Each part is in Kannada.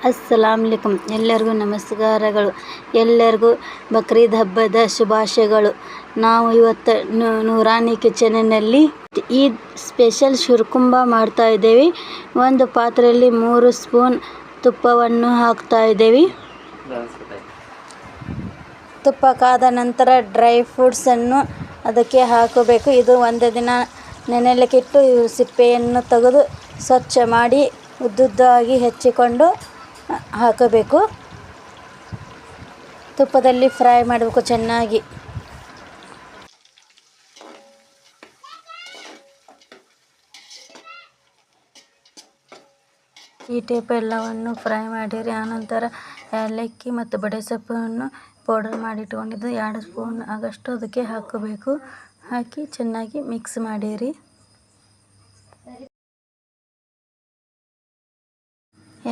ಅಸ್ಸಲಾಮುಅಲೈಕುಂ. ಎಲ್ಲರಿಗೂ ನಮಸ್ಕಾರಗಳು. ಎಲ್ಲರಿಗೂ ಬಕ್ರೀದ್ ಹಬ್ಬದ ಶುಭಾಶಯಗಳು. ನಾವು ಇವತ್ತು ನೂರಾನಿ ಕಿಚನಿನಲ್ಲಿ ಈದ್ ಸ್ಪೆಷಲ್ ಶಿರ್ಕುಂಬ ಮಾಡ್ತಾ ಇದ್ದೇವೆ. ಒಂದು ಪಾತ್ರೆಯಲ್ಲಿ 3 ಸ್ಪೂನ್ ತುಪ್ಪವನ್ನು ಹಾಕ್ತಾ ಇದ್ದೇವೆ. ತುಪ್ಪ ಕಾದ ನಂತರ ಡ್ರೈ ಫ್ರೂಟ್ಸನ್ನು ಅದಕ್ಕೆ ಹಾಕಬೇಕು. ಇದು ಒಂದು ದಿನ ನೆನೆಯಲಿಕ್ಕಿಟ್ಟು ಸಿಪ್ಪೆಯನ್ನು ತೆಗೆದು ಸ್ವಚ್ಛ ಮಾಡಿ ಉದ್ದುದ್ದಾಗಿ ಹೆಚ್ಚಿಕೊಂಡು ಹಾಕಬೇಕು. ತುಪ್ಪದಲ್ಲಿ ಫ್ರೈ ಮಾಡಬೇಕು ಚೆನ್ನಾಗಿ. ಈ ಟೈಪ್ ಎಲ್ಲವನ್ನು ಫ್ರೈ ಮಾಡಿರಿ. ಆನಂತರ ಏಲಕ್ಕಿ ಮತ್ತು ಬಡೆ ಸೊಪ್ಪನ್ನು ಪೌಡರ್ ಮಾಡಿ ಇಟ್ಕೊಂಡಿದ್ದು 2 ಸ್ಪೂನ್ ಆಗಷ್ಟು ಅದಕ್ಕೆ ಹಾಕಬೇಕು. ಹಾಕಿ ಚೆನ್ನಾಗಿ ಮಿಕ್ಸ್ ಮಾಡಿರಿ.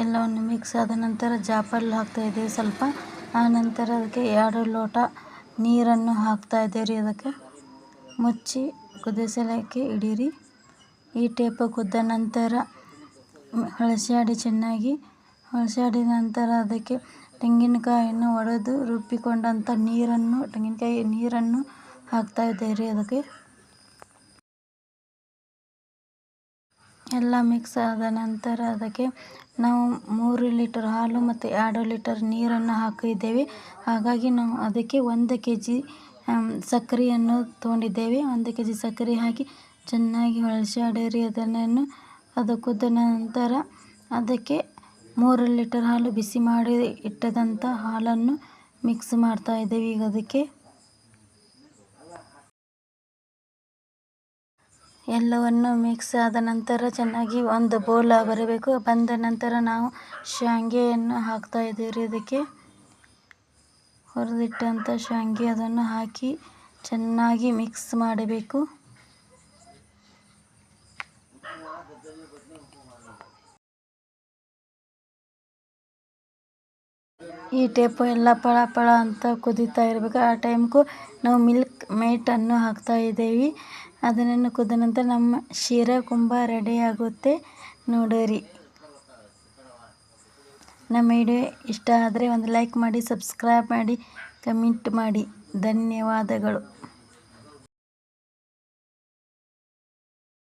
ಎಲ್ಲವನ್ನು ಮಿಕ್ಸ್ ಆದ ನಂತರ ಜಾಪಲ್ ಹಾಕ್ತಾ ಇದ್ದೇವೆ ಸ್ವಲ್ಪ. ಆನಂತರ ಅದಕ್ಕೆ 2 ಲೋಟ ನೀರನ್ನು ಹಾಕ್ತಾ ಇದ್ದೇವೆ. ಅದಕ್ಕೆ ಮುಚ್ಚಿ ಕುದಿಸಲಿಕ್ಕೆ ಇಡಿರಿ. ಈ ಟೈಪ್ ಕುದ್ದ ನಂತರ ಚೆನ್ನಾಗಿ ಹೊಳಸಾಡಿದ ನಂತರ ಅದಕ್ಕೆ ತೆಂಗಿನಕಾಯಿಯನ್ನು ಒಡೆದು ರುಬ್ಬಿಕೊಂಡಂಥ ತೆಂಗಿನಕಾಯಿ ನೀರನ್ನು ಹಾಕ್ತಾ ಇದ್ದೇವೆ. ಅದಕ್ಕೆ ಎಲ್ಲ ಮಿಕ್ಸ್ ಆದ ನಂತರ ಅದಕ್ಕೆ ನಾವು 3 ಲೀಟರ್ ಹಾಲು ಮತ್ತು 2 ಲೀಟರ್ ನೀರನ್ನು ಹಾಕಿದ್ದೇವೆ. ಹಾಗಾಗಿ ನಾವು ಅದಕ್ಕೆ 1 kg ಸಕ್ಕರೆಯನ್ನು ತೊಗೊಂಡಿದ್ದೇವೆ. 1 kg ಸಕ್ಕರೆ ಹಾಕಿ ಚೆನ್ನಾಗಿ ಹೊಳಸಾಡಿರಿ. ಅದು ಕುದ್ದ ನಂತರ ಅದಕ್ಕೆ 3 ಲೀಟರ್ ಹಾಲು ಬಿಸಿ ಮಾಡಿ ಇಟ್ಟದಂಥ ಹಾಲನ್ನು ಮಿಕ್ಸ್ ಮಾಡ್ತಾ ಇದ್ದೇವೆ. ಈಗ ಅದಕ್ಕೆ ಎಲ್ಲವನ್ನು ಮಿಕ್ಸ್ ಆದ ನಂತರ ಚೆನ್ನಾಗಿ ಒಂದು ಬೌಲ್ ಬರಬೇಕು. ಬಂದ ನಂತರ ನಾವು ಶಾವಿಗೆಯನ್ನು ಹಾಕ್ತಾ ಇದ್ದೇವೆ. ಅದಕ್ಕೆ ಹುರಿದಿಟ್ಟಂಥ ಶಾವಿಗೆ ಅದನ್ನು ಹಾಕಿ ಚೆನ್ನಾಗಿ ಮಿಕ್ಸ್ ಮಾಡಬೇಕು. ಈ ಟೈಪ್ ಎಲ್ಲ ಪಳ ಪಳ ಅಂತ ಕುದೀತಾ ಇರಬೇಕು. ಆ ಟೈಮ್ಗೂ ನಾವು ಮಿಲ್ಕ್ ಮೇಟನ್ನು ಹಾಕ್ತಾ ಇದ್ದೇವೆ. ಅದನ್ನು ಕುದ್ದ ನಂತರ ನಮ್ಮ ಶಿರಕುಂಬ ರೆಡಿ ಆಗುತ್ತೆ ನೋಡಿರಿ. ನಮ್ಮ ವಿಡಿಯೋ ಇಷ್ಟ ಆದರೆ ಒಂದು ಲೈಕ್ ಮಾಡಿ, ಸಬ್ಸ್ಕ್ರೈಬ್ ಮಾಡಿ, ಕಮೆಂಟ್ ಮಾಡಿ. ಧನ್ಯವಾದಗಳು.